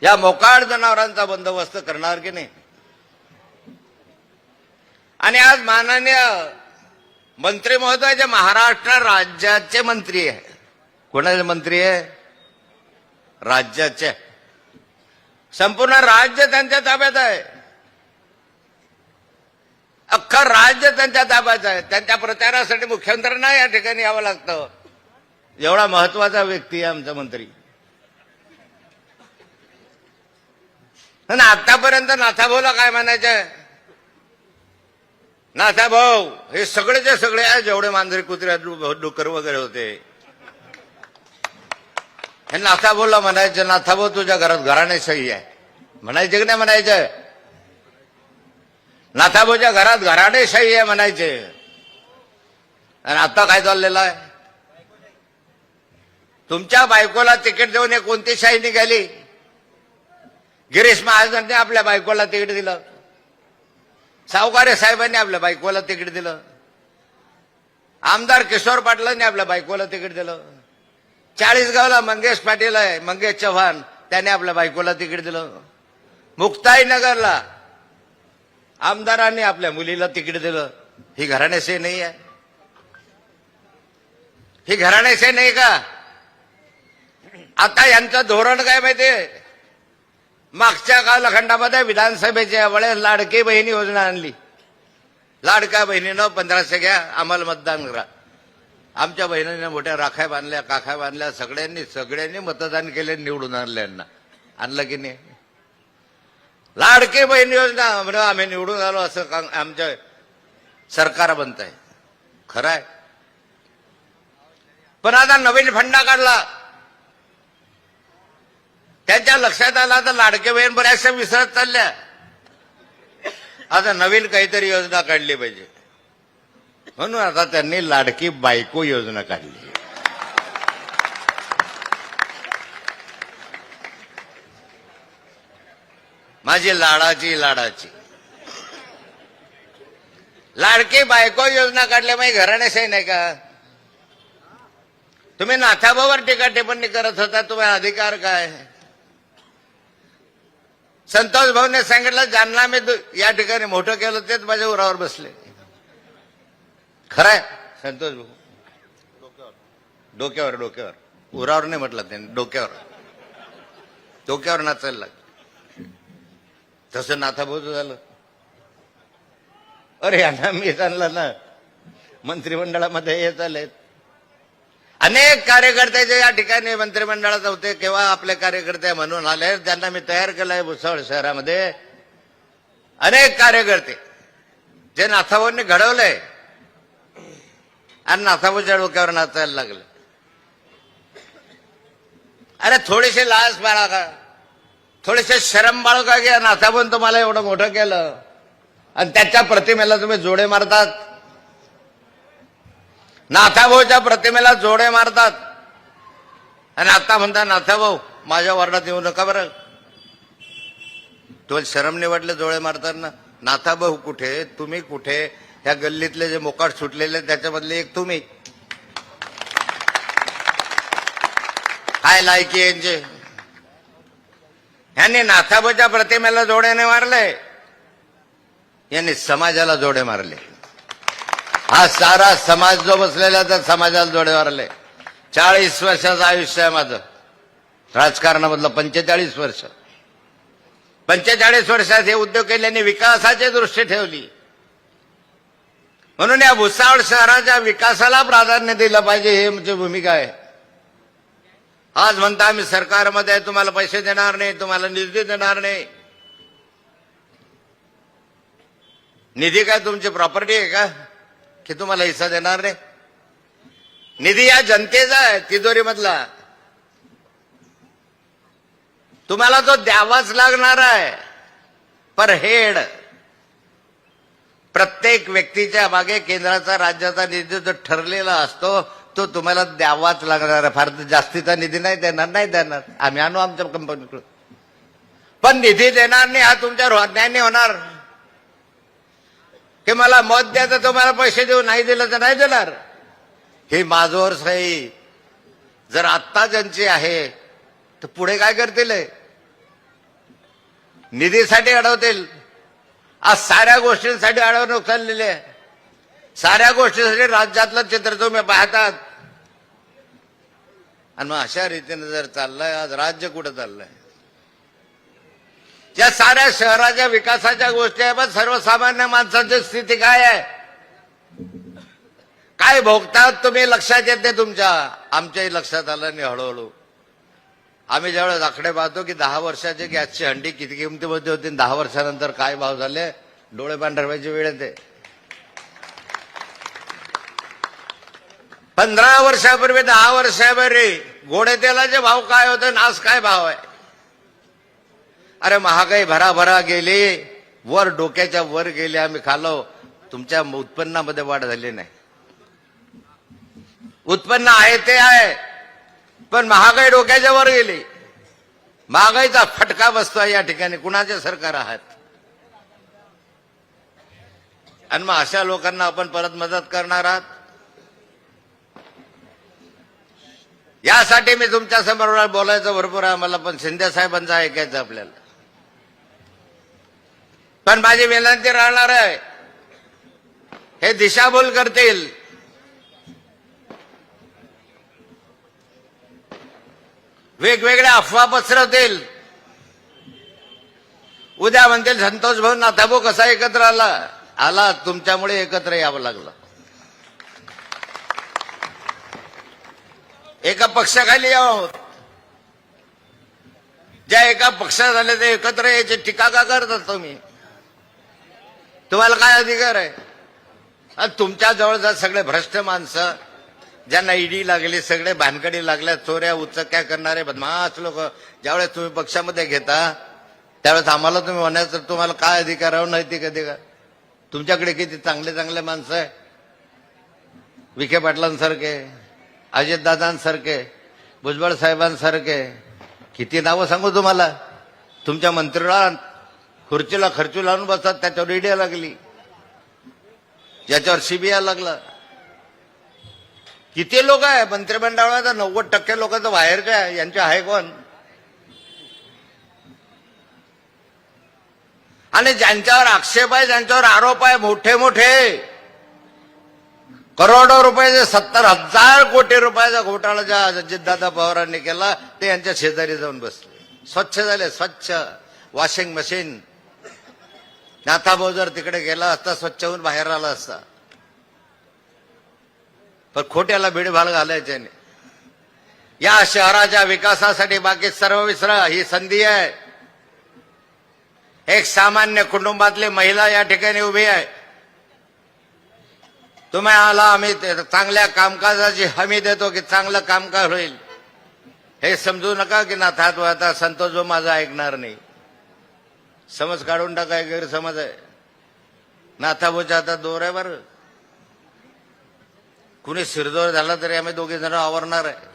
या मोकाट जनावरांचा बंदोबस्त करणार की नाही? आणि आज माननीय मंत्री महोदय जे महाराष्ट्र राज्याचे मंत्री आहे, कोणाचे मंत्री आहे? राज्याचे. संपूर्ण राज्य त्यांच्या ताब्यात आहे, अख्खं राज्य त्यांच्या ताब्यात आहे. त्यांच्या प्रचारासाठी मुख्यमंत्र्यांना या ठिकाणी यावं लागतं. एवढा महत्वाचा व्यक्ती आहे आमचा मंत्री. आणि आतापर्यंत नाथाभाऊला काय म्हणायचं? नाथाभाऊ हे सगळेचे सगळे आहे, जेवढे मांजरे कुत्रे डुकर वगैरे होते, हे नाथाभाऊला म्हणायचं, नाथाभाऊ तुझ्या घरात घराणेशाही आहे म्हणायचे की नाही म्हणायचं? नाथाभाऊच्या घरात घराणेशाही आहे म्हणायचे. आणि आता काय चाललेलं आहे? तुमच्या बायकोला तिकीट देऊन एक कोणती शाही निघाली? गिरीश महाजनने आपल्या बायकोला तिकीट दिलं, सावकारे साहेबांनी आपल्या बायकोला तिकीट दिलं, आमदार किशोर पाटलांनी आपल्या बायकोला तिकीट दिलं, चाळीसगावला मंगेश पाटील आहे, मंगेश चव्हाण, त्याने आपल्या बायकोला तिकीट दिलं, मुक्ताईनगरला आमदारांनी आपल्या मुलीला तिकीट दिलं. ही घराणेशाही नाही आहे? ही घराणेशाही नाही का? आता यांचं धोरण काय माहितीये? मागच्या कालखंडामध्ये विधानसभेच्या वेळेस लाडकी बहिणी योजना आणली. लाडक्या बहिणीनं 1500 घ्या, आम्हाला मतदान करा. आमच्या बहिणीने मोठ्या राख्या बांधल्या, काख्या बांधल्या, सगळ्यांनी मतदान केले, निवडून आणले. यांना आणलं की नाही? लाडकी बहीण योजना म्हणून आम्ही निवडून आलो असं आमचं सरकार बनत आहे. खरं आहे. पण आता नवीन फंडा काढला, त्यांच्या लक्षात आलं आता लाडके बहीण बऱ्याचशा विसरत चालल्या, आता नवीन काहीतरी योजना काढली पाहिजे, म्हणून आता त्यांनी लाडकी बायको योजना काढली. माझी लाडाची लाडकी बायको योजना काढल्यामुळे घराणेशाही नाही का? तुम्ही नाथाभाऊवर टीका टिप्पणी करत होता, तुम्हाला अधिकार काय? संतोष भाऊने सांगितलं, ज्यांना मी या ठिकाणी मोठं केलं तेच माझ्या उरावर बसले. खरंय संतोष भाऊ, डोक्यावर उरावर नाही म्हटलं त्यांनी, डोक्यावर नाचायला लागलं. तसं नाथाभाऊचं झालं. अरे यांना मी आणलं ना मंत्रिमंडळामध्ये, येत आले अनेक कार्यकर्ते जे या ठिकाणी मंत्रिमंडळात होते, केव्हा आपले कार्यकर्ते म्हणून आले, त्यांना मी तयार केलंय भुसावळ शहरामध्ये. अनेक कार्यकर्ते जे नाथाभाऊंनी घडवलंय आणि नाथाभाऊच्या डोक्यावर नाचायला लागले. अरे थोडीशी लाज बाळगा, थोडेसे शरम बाळगा, घ्या. नाथाभाऊन तुम्हाला एवढं मोठं केलं आणि त्याच्या प्रतिमेला तुम्ही जोडे मारतात. नाथाभाऊच्या प्रतिमेला जोडे मारतात आणि आता म्हणता नाथाभाऊ माझ्या वार्डात येऊ नका बरं. तो शरम नाही वाटले जोडे मारताना? नाथाभाऊ कुठे, तुम्ही कुठे? या गल्लीतले जे मोकाट सुटलेले त्याच्यामधले एक तुम्ही. काय लायकी यांचे? यांनी नाथाभाऊच्या प्रतिमेला जोडे नाही मारले, यांनी समाजाला जोडे मारले. हा सारा समाज जो बसलेला त्या समाजाला जोडे मारले. 40 वर्षाचं आयुष्य आहे माझं राजकारणामधलं, 45 वर्ष. 45 वर्षात हे उद्योग केल्याने विकासाची दृष्टी ठेवली, म्हणून या भुसावळ शहराच्या विकासाला प्राधान्य दिलं पाहिजे, हे आमची भूमिका आहे. आज म्हणता आम्ही सरकारमध्ये तुम्हाला पैसे देणार नाही, तुम्हाला निधी देणार नाही. निधी काय तुमची प्रॉपर्टी आहे का की तुम्हाला हिस्सा देणार नाही? निधी या जनतेचा आहे, तिजोरीमधला. तुम्हाला तो द्यावाच लागणार आहे. पर हेड प्रत्येक व्यक्तीच्या मागे केंद्राचा राज्याचा निधी जो ठरलेला असतो तो तुम्हाला द्यावाच लागणार आहे. फार जास्तीचा निधी नाही देणार, आम्ही आणू आमच्या कंपनीकडून, पण निधी देणार नाही. हा तुमच्यावर अन्याय नाही होणार की मला मत द्यायचं तुम्हाला पैसे देऊ, नाही दिलं तर नाही देणार. ही माझ्यावर सही जर आत्ता ज्यांची आहे तर पुढे काय करतील? निधीसाठी अडवतील. आज साऱ्या गोष्टींसाठी अडवणूक चाललेली आहे. साऱ्या गोष्टींसाठी राज्यातलं चित्र तुम्ही पाहतात. आणि मग अशा रीतीने जर चाललंय, आज राज्य कुठं चाललंय? या साऱ्या शहराच्या विकासाच्या गोष्टी आहे, पण सर्वसामान्य माणसाची स्थिती काय आहे, काय भोगतात तुम्ही, लक्षात येते तुमच्या. आमच्याही लक्षात आलं नाही हळूहळू. आम्ही ज्यावेळेस आकडे पाहतो की 10 वर्षाची गॅसची हंडी किती किमतीमध्ये होती, 10 वर्षानंतर काय भाव झाले, डोळे पांढरवायची वेळ येते. 15 वर्षापूर्वी 10 वर्षापूर्वी गोडे तेलाचे भाव काय होते, आज काय भाव आहे. अरे महागाई भराभरा गेली, वर डोक्याच्या वर गेली. आम्ही खालो, तुमच्या उत्पन्नामध्ये वाढ झाली नाही. उत्पन्न आहे ते आहे, पण महागाई डोक्याच्या वर गेली. महागाईचा फटका बसतोय या ठिकाणी. कुणाचे सरकार आहात? आणि मग अशा लोकांना आपण परत मदत करणार आहात. यासाठी मी तुमच्या समोर बोलायचं भरपूर आहे मला, पण शिंदे साहेबांचं ऐकायचं आपल्याला. पण माझी विनंती राहणार आहे, हे दिशाभूल करतील. वेगवेगळ्या अफवा पसरवतील. उद्या म्हणतील संतोष भाऊ नाथाभाऊ कसा एकत्र आला तुमच्यामुळे एकत्र यावं लागलं. एका पक्षाखाली आहोत. ज्या एका पक्षात आले ते एकत्र यायची टीका का करतात तुम्ही? तुम्हाला काय अधिकार आहे? आणि तुमच्या जवळ सगळे भ्रष्ट माणसं, ज्यांना ईडी लागली, सगळे भानकडी लागल्या, चोऱ्या उचक्या करणारे बदमाश लोक ज्यावेळेस तुम्ही पक्षामध्ये घेता, त्यावेळेस आम्हाला तुम्ही म्हणायचं तुम्हाला काय अधिकार आहे, नैतिक अधिकार. तुमच्याकडे किती चांगले चांगले माणसं आहे, विखे पाटलांसारखे, अजितदादांसारखे, भुजबळ साहेबांसारखे. किती नावं सांगू तुम्हाला. तुमच्या मंत्रिमंडळात खुर्चीला खर्चू लावून बसतात, त्याच्यावर ईडी लागली, ज्याच्यावर सीबीआय लागला. किती लोक आहे मंत्रिमंडळात? 90% लोक तर बाहेरचे आहे. यांचे आहे कोण? आणि ज्यांच्यावर आक्षेप आहे, ज्यांच्यावर आरोप आहे, मोठे मोठे करोडो रुपये, 70,000 कोटी रुपयाचा घोटाळा ज्या अजितदादा पवारांनी केला, ते यांच्या शेजारी जाऊन बसले. स्वच्छ झाले, स्वच्छ. Washing machine. नाथाभाऊ जर तिकडे गेला असता, स्वच्छ होऊन बाहेर आला असता. पण खोट्याला भीडभाड घालायचे नाही. या शहराच्या विकासासाठी बाकी सर्व विसरा. ही संधी आहे. एक सामान्य कुटुंबातली महिला या ठिकाणी उभी आहे. तुम्हाला आम्ही चांगल्या कामकाजाची हमी देतो की चांगलं कामकाज होईल. हे समजू नका की नाथात आता संतोष जो माझा ऐकणार नाही. समज काढून टाकाय, गैरसमज आहे. नाथाभाऊच्या हातात दोर आहे बरं. कुणी शिरदोर झाला तरी आम्ही दोघे जण आवरणार आहे.